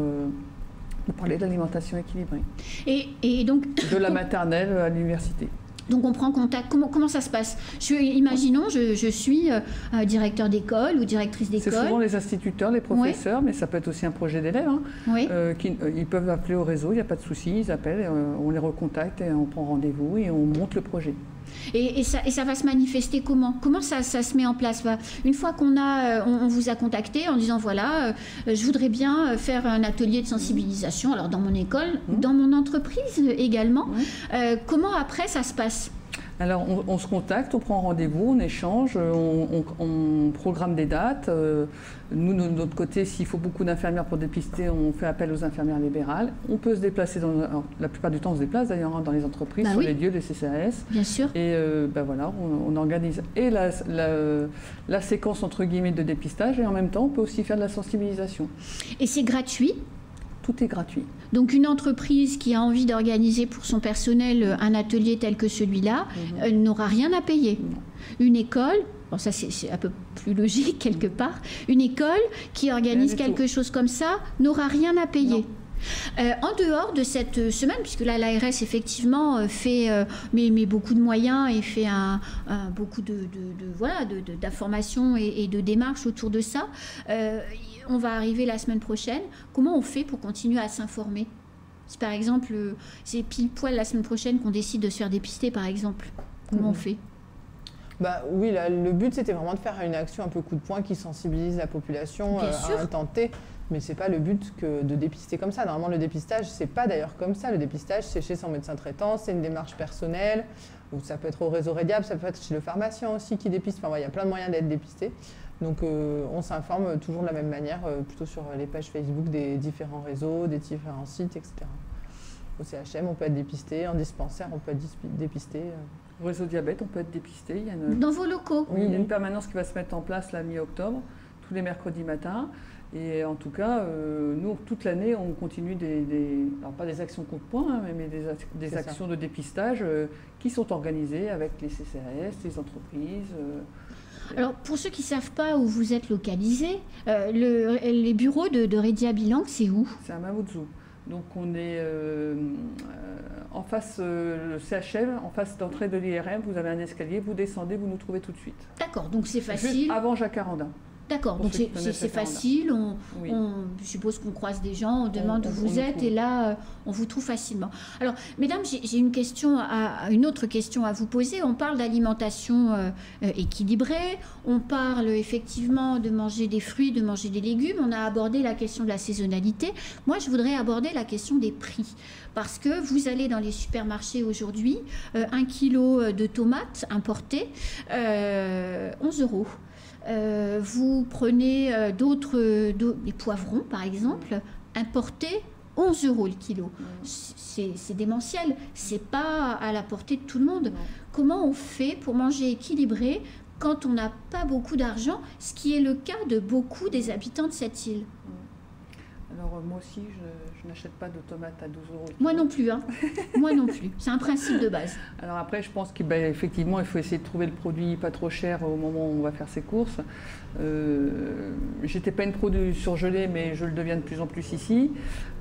Speaker 2: parler d'alimentation équilibrée.
Speaker 1: Et donc,
Speaker 2: de la maternelle à l'université.
Speaker 1: Donc on prend contact, comment ça se passe? Imaginons, je suis directeur d'école ou directrice d'école.
Speaker 2: C'est souvent les instituteurs, les professeurs, mais ça peut être aussi un projet d'élèves. Ils peuvent appeler au réseau, il n'y a pas de souci, ils appellent, on les recontacte et on prend rendez-vous et on monte le projet.
Speaker 1: Et ça va se manifester comment? Comment ça se met en place? Une fois on vous a contacté en disant voilà, je voudrais bien faire un atelier de sensibilisation, alors dans mon école, dans mon entreprise également. Comment après ça se passe?
Speaker 2: Alors on se contacte, on prend rendez-vous, on échange, on programme des dates. Nous, de notre côté, s'il faut beaucoup d'infirmières pour dépister, on fait appel aux infirmières libérales. On peut se déplacer, la plupart du temps on se déplace d'ailleurs dans les entreprises, sur les lieux des CCAS.
Speaker 1: Bien sûr.
Speaker 2: Et voilà, on organise et la séquence entre guillemets de dépistage et en même temps on peut aussi faire de la sensibilisation.
Speaker 1: Et c'est gratuit?
Speaker 2: Tout est gratuit.
Speaker 1: Donc une entreprise qui a envie d'organiser pour son personnel un atelier tel que celui-là n'aura rien à payer. Une école, bon ça c'est un peu plus logique quelque part, une école qui organise quelque chose comme ça n'aura rien à payer. En dehors de cette semaine, puisque là l'ARS effectivement fait met beaucoup de moyens et fait beaucoup d'informations et de démarches autour de ça, on va arriver la semaine prochaine. Comment on fait pour continuer à s'informer? Si par exemple c'est pile poil la semaine prochaine qu'on décide de se faire dépister par exemple, comment on fait?
Speaker 3: Oui, là, le but c'était vraiment de faire une action un peu coup de poing qui sensibilise la population à un temps T. Mais ce n'est pas le but que de dépister comme ça. Normalement, le dépistage, ce n'est pas d'ailleurs comme ça. Le dépistage, c'est chez son médecin traitant, c'est une démarche personnelle, ou ça peut être au réseau Rediab, ça peut être chez le pharmacien aussi qui dépiste. Enfin, il y a plein de moyens d'être dépisté. Donc, on s'informe toujours de la même manière, plutôt sur les pages Facebook des différents réseaux, des différents sites, etc. Au CHM, on peut être dépisté. En dispensaire, on peut être dépisté.
Speaker 2: Au réseau diabète, on peut être dépisté.
Speaker 1: Dans vos locaux?
Speaker 2: Oui, il y a une permanence qui va se mettre en place la mi-octobre, tous les mercredis matins. Et en tout cas, nous, toute l'année, on continue alors pas des actions coup de poing, mais des actions de dépistage qui sont organisées avec les CCAS, les entreprises.
Speaker 1: Alors, pour ceux qui ne savent pas où vous êtes localisé, les bureaux de Rediab Ilang, c'est où?
Speaker 2: C'est à Mamoudzou. Donc, on est en face, le CHM, en face d'entrée de l'IRM, vous avez un escalier, vous descendez, vous nous trouvez tout de suite.
Speaker 1: D'accord, donc c'est facile.
Speaker 2: Juste avant Jacaranda.
Speaker 1: D'accord, donc c'est facile, je suppose qu'on croise des gens, on demande où vous êtes et là, on vous trouve facilement. Alors, mesdames, j'ai une autre question à vous poser. On parle d'alimentation équilibrée, on parle effectivement de manger des fruits, de manger des légumes, on a abordé la question de la saisonnalité. Moi, je voudrais aborder la question des prix. Parce que vous allez dans les supermarchés aujourd'hui, 1 kilo de tomates importées, 11 €. Vous prenez des poivrons par exemple, importés, 11 € le kilo. C'est démentiel, c'est pas à la portée de tout le monde. Comment on fait pour manger équilibré quand on n'a pas beaucoup d'argent, ce qui est le cas de beaucoup des habitants de cette île?
Speaker 2: Alors moi aussi, je n'achète pas de tomates à 12 €.
Speaker 1: Moi non plus, hein. Moi non plus. C'est un principe de base.
Speaker 2: Alors après, je pense qu'effectivement, il faut essayer de trouver le produit pas trop cher au moment où on va faire ses courses. J'étais pas une pro du surgelé, mais je le deviens de plus en plus ici.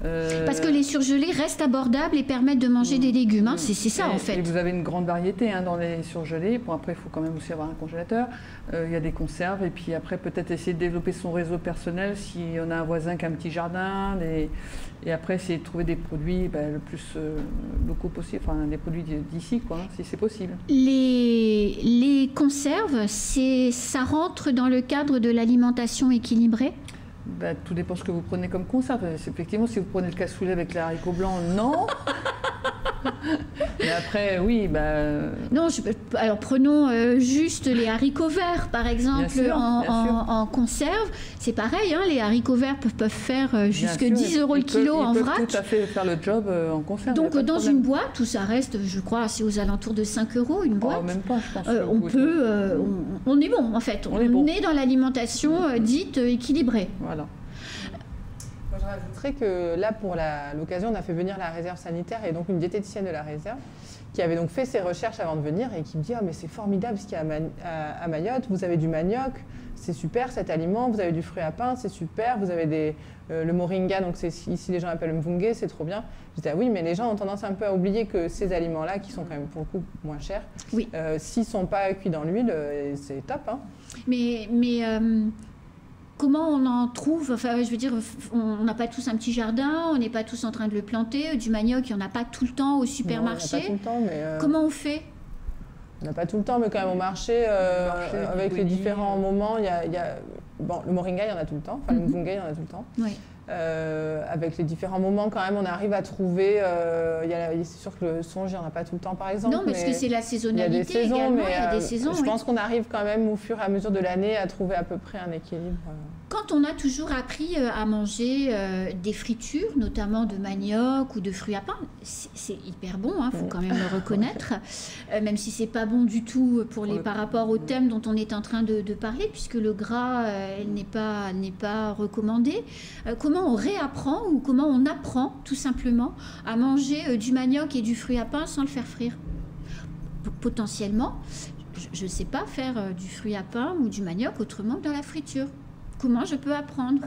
Speaker 1: Parce que les surgelés restent abordables et permettent de manger des légumes. Hein. C'est ça en fait.
Speaker 2: Et vous avez une grande variété dans les surgelés. Bon, après, il faut quand même aussi avoir un congélateur. Il y a des conserves. Et puis après, peut-être essayer de développer son réseau personnel si on a un voisin qui a un petit jardin. Et après, essayer de trouver des produits le plus locaux possible, enfin des produits d'ici, si c'est possible.
Speaker 1: Les conserves, ça rentre dans le cadre de l'alimentation équilibrée?
Speaker 2: Tout dépend ce que vous prenez comme conserve. Effectivement, si vous prenez le cassoulet avec les haricots blancs, non. Mais après, oui,
Speaker 1: Non, alors prenons juste les haricots verts, par exemple, en conserve. C'est pareil, hein, les haricots verts peuvent faire jusque 10 € le kilo en vrac.
Speaker 2: Ils peuvent tout à fait faire le job en conserve.
Speaker 1: Donc, dans une boîte, tout ça reste, je crois, c'est aux alentours de 5 € une boîte.
Speaker 2: Même pas, je pense.
Speaker 1: On est bon, en fait. On est dans l'alimentation dite équilibrée.
Speaker 2: Voilà.
Speaker 3: Je rajouterais que là, pour l'occasion, on a fait venir la réserve sanitaire et donc une diététicienne de la réserve qui avait donc fait ses recherches avant de venir et qui me dit « Ah, mais c'est formidable ce qu'il y a à Mayotte, vous avez du manioc, c'est super cet aliment, vous avez du fruit à pain, c'est super, vous avez le moringa, donc ici les gens appellent le mvungé, c'est trop bien. » Je dis « Ah oui, mais les gens ont tendance un peu à oublier que ces aliments-là, qui sont quand même pour le coup moins chers,
Speaker 1: oui.
Speaker 3: S'ils ne sont pas cuits dans l'huile, c'est top. Hein. »
Speaker 1: Mais comment on en trouve? Enfin, je veux dire, on n'a pas tous un petit jardin, on n'est pas tous en train de le planter. Du manioc, il n'y en a pas tout le temps au supermarché.
Speaker 3: Non, pas tout le temps, mais
Speaker 1: comment on fait?
Speaker 3: On n'a pas tout le temps, mais quand même au marché, avec les différents moments, il y a bon, le moringa, il y en a tout le temps. Enfin, le mvungé, il y en a tout le temps.
Speaker 1: Oui.
Speaker 3: Avec les différents moments, quand même, on arrive à trouver. C'est sûr que le songe, il n'y en a pas tout le temps, par exemple.
Speaker 1: Non, parce que c'est la saisonnalité.
Speaker 3: Il y a des saisons,
Speaker 1: également,
Speaker 3: mais
Speaker 1: il y a des saisons,
Speaker 3: je pense qu'on arrive quand même, au fur et à mesure de l'année, à trouver à peu près un équilibre.
Speaker 1: Quand on a toujours appris à manger des fritures, notamment de manioc ou de fruits à pain, c'est hyper bon, il faut quand même le reconnaître, même si c'est pas bon du tout par rapport au thème dont on est en train de parler, puisque le gras n'est pas recommandé. Comment on réapprend ou comment on apprend tout simplement à manger du manioc et du fruit à pain sans le faire frire? Potentiellement, je ne sais pas faire du fruit à pain ou du manioc autrement que dans la friture. Comment je peux apprendre?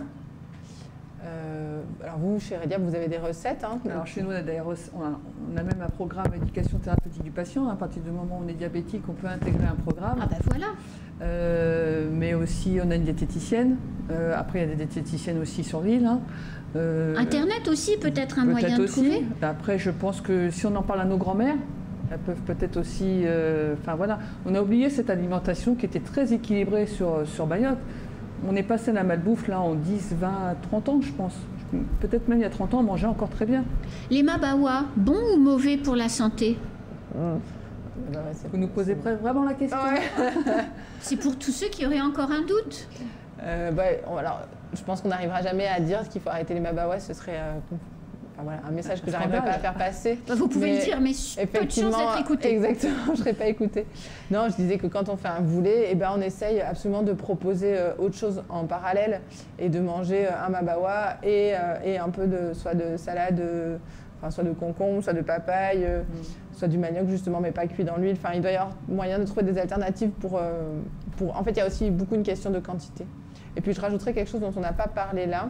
Speaker 3: Alors vous, chez Redia, vous avez des recettes, hein?
Speaker 2: Alors chez nous, on a même un programme éducation thérapeutique du patient. À partir du moment où on est diabétique, on peut intégrer un programme.
Speaker 1: Ah ben voilà.
Speaker 2: Mais aussi, on a une diététicienne. Après, il y a des diététiciennes aussi sur l'île. Hein.
Speaker 1: Internet aussi, peut-être un moyen de trouver.
Speaker 2: Après, je pense que si on en parle à nos grands-mères, elles peuvent peut-être aussi... Enfin voilà, on a oublié cette alimentation qui était très équilibrée sur Mayotte. On est passé à la malbouffe là en 10, 20, 30 ans, je pense. Peut-être même il y a 30 ans, on mangeait encore très bien.
Speaker 1: Les mabawa, bons ou mauvais pour la santé?
Speaker 2: Vous nous posez vraiment la question.
Speaker 3: Ouais.
Speaker 1: C'est pour tous ceux qui auraient encore un doute.
Speaker 3: Alors, je pense qu'on n'arrivera jamais à dire qu'il faut arrêter les mabawa, ce serait... voilà, un message que j'arriverai pas à faire passer.
Speaker 1: Vous pouvez le dire, mais peu de chance d'être écouté.
Speaker 3: Exactement, je ne serai pas écoutée. Non, je disais que quand on fait un boulet, on essaye absolument de proposer autre chose en parallèle et de manger un mabawa et un peu soit de salade, soit de concombre, soit de papaye, soit du manioc justement, mais pas cuit dans l'huile. Enfin, il doit y avoir moyen de trouver des alternatives pour... En fait, il y a aussi beaucoup une question de quantité. Et puis, je rajouterais quelque chose dont on n'a pas parlé là,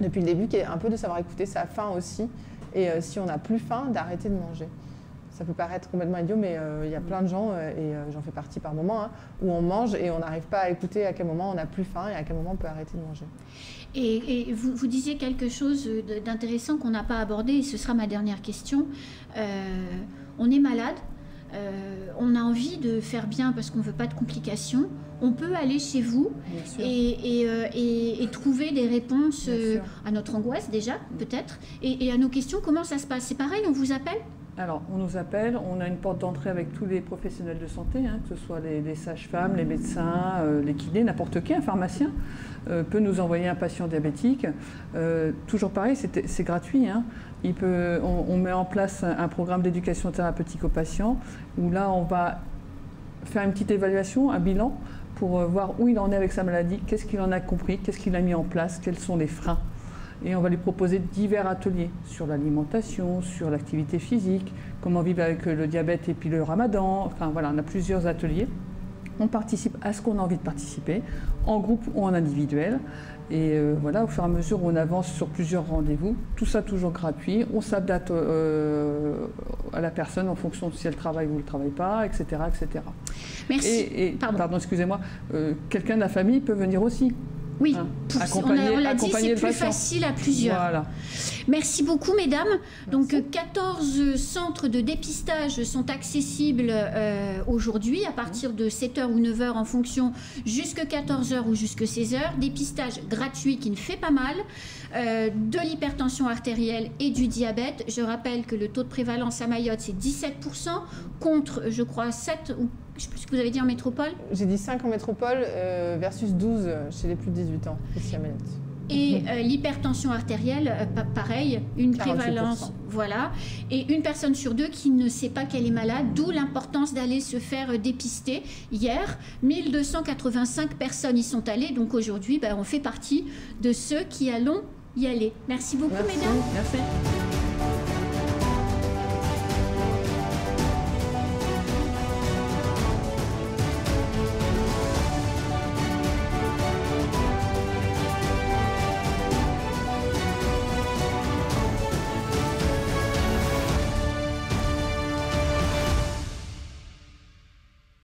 Speaker 3: depuis le début, qui est un peu de savoir écouter sa faim aussi. Et si on n'a plus faim, d'arrêter de manger. Ça peut paraître complètement idiot, mais il y a plein de gens, et j'en fais partie par moment, où on mange et on n'arrive pas à écouter à quel moment on n'a plus faim et à quel moment on peut arrêter de manger.
Speaker 1: Et vous disiez quelque chose d'intéressant qu'on n'a pas abordé, et ce sera ma dernière question. On est malade, on a envie de faire bien parce qu'on ne veut pas de complications. On peut aller chez vous et trouver des réponses à notre angoisse déjà, peut-être, et à nos questions. Comment ça se passe? C'est pareil, on vous appelle?
Speaker 2: Alors, on nous appelle, on a une porte d'entrée avec tous les professionnels de santé, que ce soit les sages-femmes, les médecins, les kinés, n'importe qui, un pharmacien peut nous envoyer un patient diabétique. Toujours pareil, c'est gratuit. On met en place un programme d'éducation thérapeutique aux patients où là, on va faire une petite évaluation, un bilan, pour voir où il en est avec sa maladie, qu'est-ce qu'il en a compris, qu'est-ce qu'il a mis en place, quels sont les freins. Et on va lui proposer divers ateliers sur l'alimentation, sur l'activité physique, comment vivre avec le diabète et puis le ramadan. Enfin voilà, on a plusieurs ateliers. On participe à ce qu'on a envie de participer, en groupe ou en individuel. Et voilà, au fur et à mesure où on avance sur plusieurs rendez-vous, tout ça toujours gratuit. On s'adapte à la personne en fonction de si elle travaille ou elle ne travaille pas, etc., etc.
Speaker 1: Merci.
Speaker 2: Pardon, excusez-moi, quelqu'un de la famille peut venir aussi.
Speaker 1: Oui, on l'a dit, c'est plus facile à plusieurs.
Speaker 2: Voilà.
Speaker 1: Merci beaucoup, mesdames. Donc, 14 centres de dépistage sont accessibles aujourd'hui à partir de 7h ou 9h en fonction jusqu'à 14h ou jusqu'à 16h. Dépistage gratuit qui ne fait pas mal, de l'hypertension artérielle et du diabète. Je rappelle que le taux de prévalence à Mayotte, c'est 17% contre, je crois, 7 ou je ne sais plus ce que vous avez dit en métropole.
Speaker 3: J'ai dit 5 en métropole versus 12 chez les plus de 18 ans ici à Mayotte.
Speaker 1: Et l'hypertension artérielle, pareil, une prévalence, voilà. Et une personne sur deux qui ne sait pas qu'elle est malade, d'où l'importance d'aller se faire dépister. Hier, 1285 personnes y sont allées, donc aujourd'hui, on fait partie de ceux qui allons y aller. Merci beaucoup, mesdames.
Speaker 2: Merci.